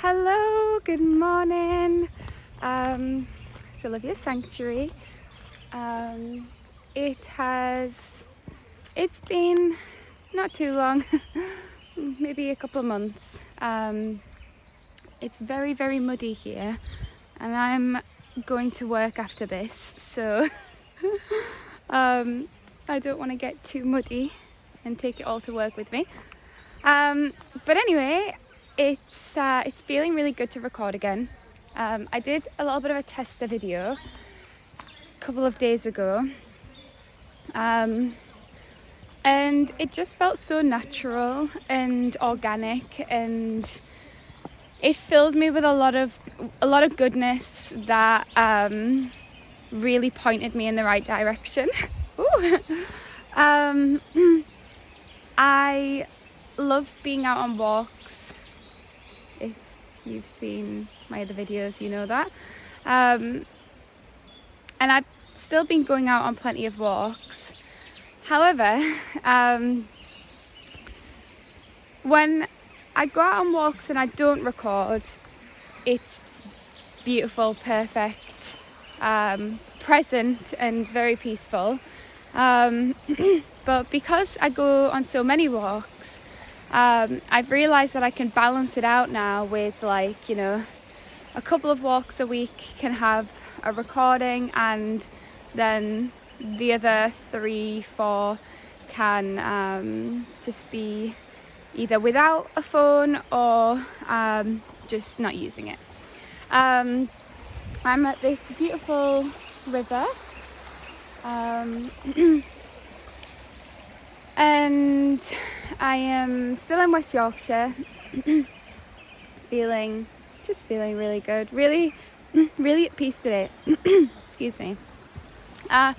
Hello, good morning. It's Olivia's sanctuary. It's been not too long, maybe a couple of months. It's very, very muddy here, and I'm going to work after this, so I don't want to get too muddy and take it all to work with me. But anyway, it's feeling really good to record again. I did a little bit of a tester video a couple of days ago, and it just felt so natural and organic, and it filled me with a lot of goodness that really pointed me in the right direction. I love being out on walks. If you've seen my other videos, you know that. And I've still been going out on plenty of walks. However, when I go out on walks and I don't record, it's beautiful, perfect, present and very peaceful. But because I go on so many walks, I've realised that I can balance it out now with a couple of walks a week can have a recording, and then the other 3-4 can just be either without a phone or just not using it. I'm at this beautiful river, and I am still in West Yorkshire, feeling really good, really at peace today. Excuse me. I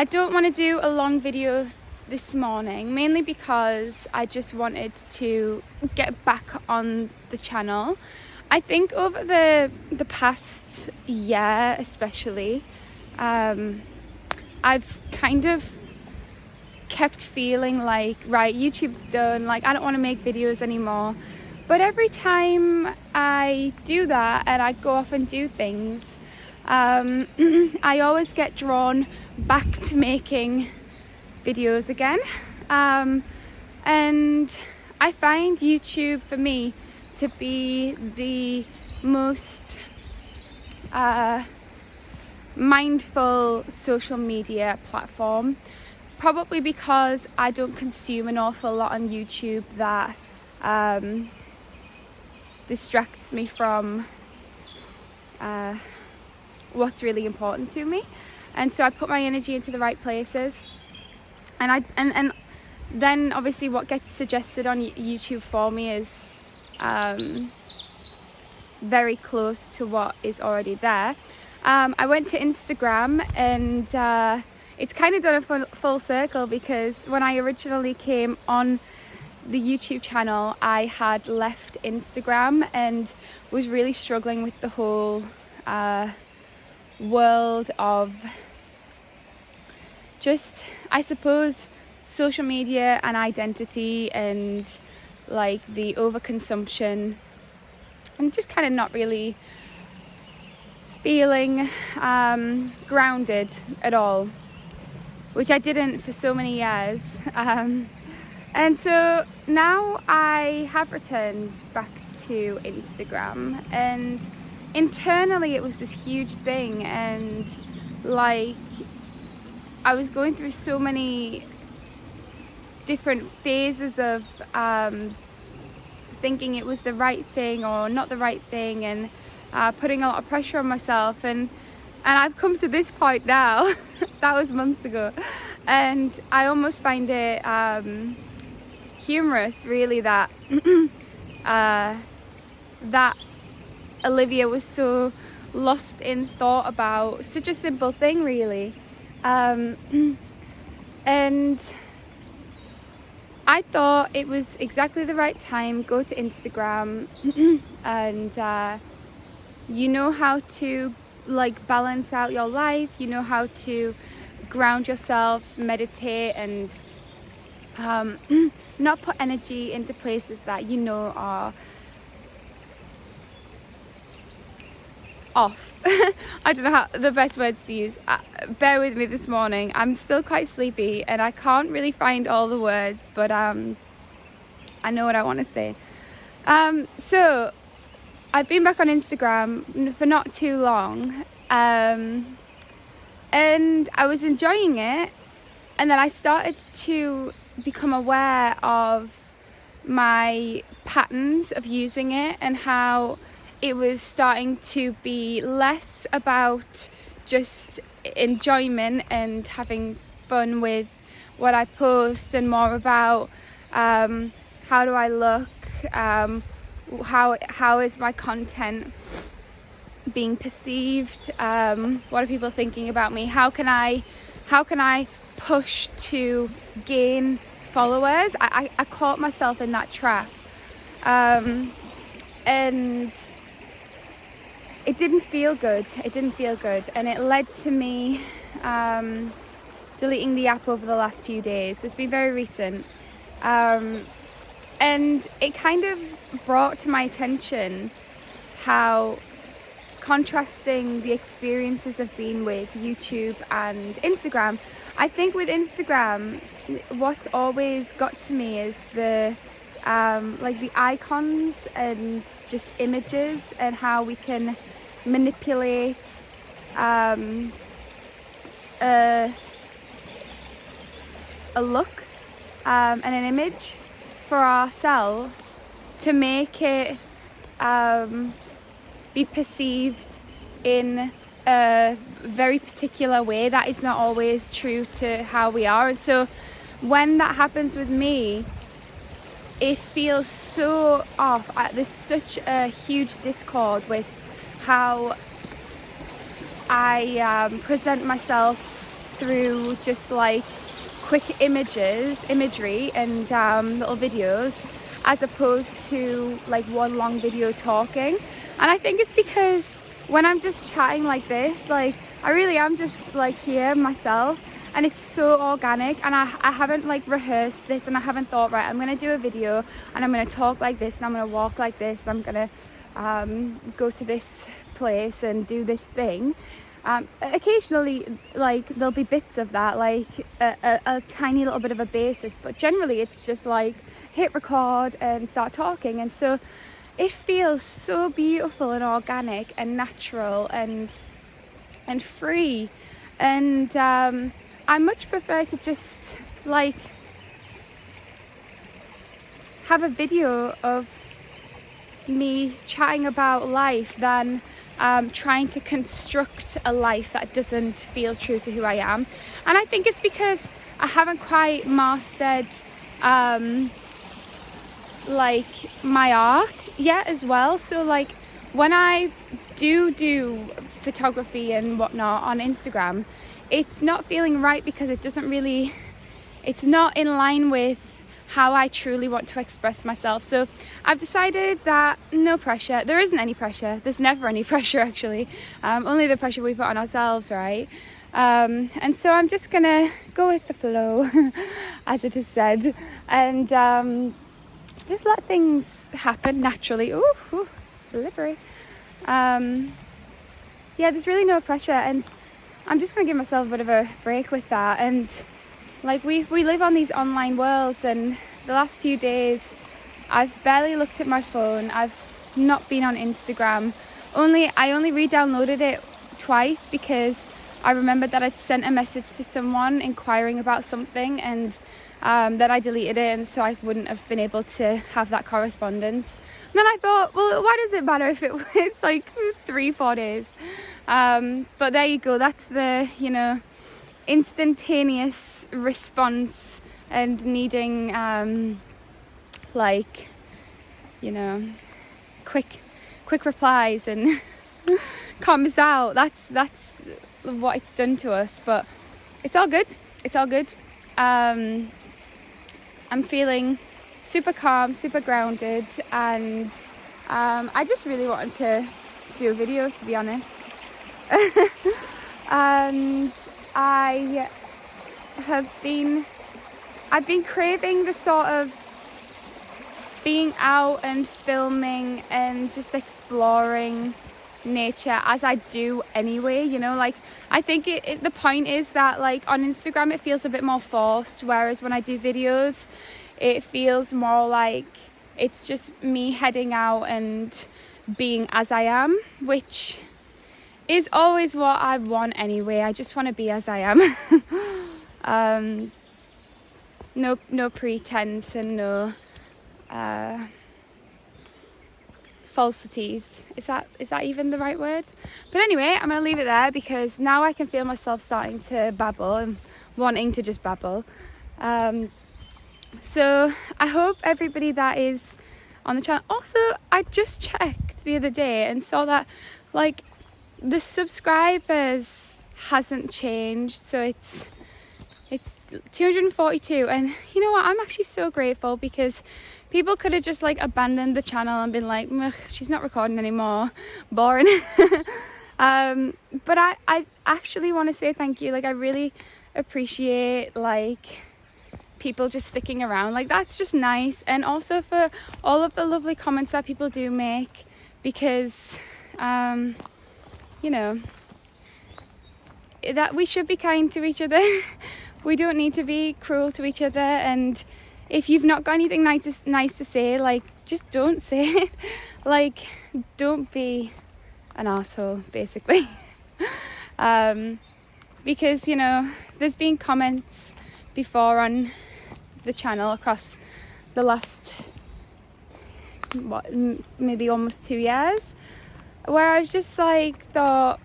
don't want to do a long video this morning, mainly because I just wanted to get back on the channel. I think over the past year especially, I've kind of kept feeling like, right, YouTube's done, like I don't want to make videos anymore. But every time I do that and I go off and do things, I always get drawn back to making videos again. And I find YouTube for me to be the most mindful social media platform, probably because I don't consume an awful lot on YouTube that distracts me from what's really important to me. And so I put my energy into the right places, and then obviously what gets suggested on YouTube for me is very close to what is already there. I went to Instagram, and it's kind of done a full circle, because when I originally came on the YouTube channel, I had left Instagram and was really struggling with the whole world of just, I suppose, social media and identity, and like the overconsumption, and just kind of not really feeling grounded at all, which I didn't for so many years. And so now I have returned back to Instagram, and internally it was this huge thing, and like I was going through so many different phases of thinking it was the right thing or not the right thing, and putting a lot of pressure on myself, and I've come to this point now. That was months ago, and I almost find it humorous, really, that that Olivia was so lost in thought about such a simple thing, really. And I thought it was exactly the right time. Go to Instagram, and you know how to like balance out your life, you know how to ground yourself, meditate, and not put energy into places that you know are off. I don't know how the best words to use. Bear with me this morning. I'm still quite sleepy and I can't really find all the words, but I know what I want to say. So I've been back on Instagram for not too long, and I was enjoying it, and then I started to become aware of my patterns of using it and how it was starting to be less about just enjoyment and having fun with what I post and more about how do I look, how is my content being perceived, what are people thinking about me, how can I push to gain followers. I caught myself in that trap, and it didn't feel good, and it led to me deleting the app over the last few days. So it's been very recent, and it kind of brought to my attention how contrasting the experiences have been with YouTube and Instagram. I think with Instagram, what's always got to me is the like the icons and just images, and how we can manipulate a look and an image for ourselves to make it be perceived in a very particular way that is not always true to how we are. And so when that happens with me, it feels so off. There's such a huge discord with how I present myself through just like quick imagery and little videos, as opposed to like one long video talking. And I think it's because when I'm just chatting like this, like I really am just like here myself, and it's so organic, and I haven't like rehearsed this, and I haven't thought, right, I'm gonna do a video and I'm gonna talk like this, and I'm gonna walk like this, and I'm gonna go to this place and do this thing. Occasionally, like there'll be bits of that, like a tiny little bit of a basis, but generally it's just like hit record and start talking. And so it feels so beautiful and organic and natural and free, and I much prefer to just like have a video of me chatting about life than trying to construct a life that doesn't feel true to who I am. And I think it's because I haven't quite mastered like my art yet as well. So like when I do photography and whatnot on Instagram, it's not feeling right because it's not in line with how I truly want to express myself. So I've decided that no pressure. There isn't any pressure. There's never any pressure, actually. Only the pressure we put on ourselves, right? And so I'm just gonna go with the flow, as it is said, and just let things happen naturally. Ooh, slippery. Yeah, there's really no pressure, and I'm just gonna give myself a bit of a break with that. And like we live on these online worlds, and the last few days I've barely looked at my phone. I've not been on Instagram. I only re-downloaded it twice because I remembered that I'd sent a message to someone inquiring about something, and then I deleted it, and so I wouldn't have been able to have that correspondence. And then I thought, well, why does it matter if it's like 3-4 days? But there you go. That's the, instantaneous response and needing quick replies and can't miss out. That's what it's done to us, but it's all good. I'm feeling super calm, super grounded, and I just really wanted to do a video, to be honest. And I've been craving the sort of being out and filming and just exploring nature as I do anyway, you know, like I think the point is that like on Instagram it feels a bit more forced, whereas when I do videos it feels more like it's just me heading out and being as I am, which is always what I want anyway. I just want to be as I am. No pretense and no falsities. Is that even the right word? But anyway, I'm gonna leave it there because now I can feel myself starting to babble and wanting to just babble. So I hope everybody that is on the channel. Also, I just checked the other day and saw that like the subscribers hasn't changed, so it's 242, and you know what, I'm actually so grateful because people could have just like abandoned the channel and been like, she's not recording anymore, boring. But I actually want to say thank you. Like I really appreciate like people just sticking around. Like that's just nice, and also for all of the lovely comments that people do make, because you know that we should be kind to each other. We don't need to be cruel to each other, and if you've not got anything nice to say, like just don't say it. Like don't be an arsehole basically. Because you know there's been comments before on the channel across the last maybe almost 2 years, where I was just like thought,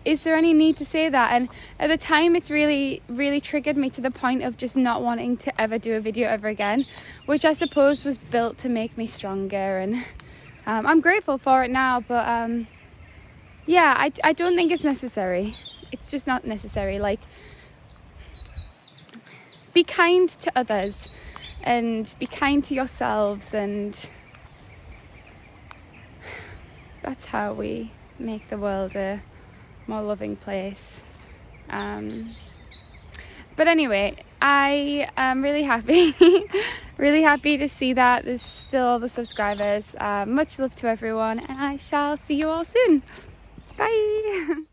is there any need to say that? And at the time it's really triggered me to the point of just not wanting to ever do a video ever again, which I suppose was built to make me stronger, and I'm grateful for it now. But yeah, I don't think it's necessary. It's just not necessary. Like be kind to others and be kind to yourselves, and that's how we make the world a more loving place. But anyway, I am really happy really happy to see that there's still all the subscribers. Much love to everyone, and I shall see you all soon. Bye.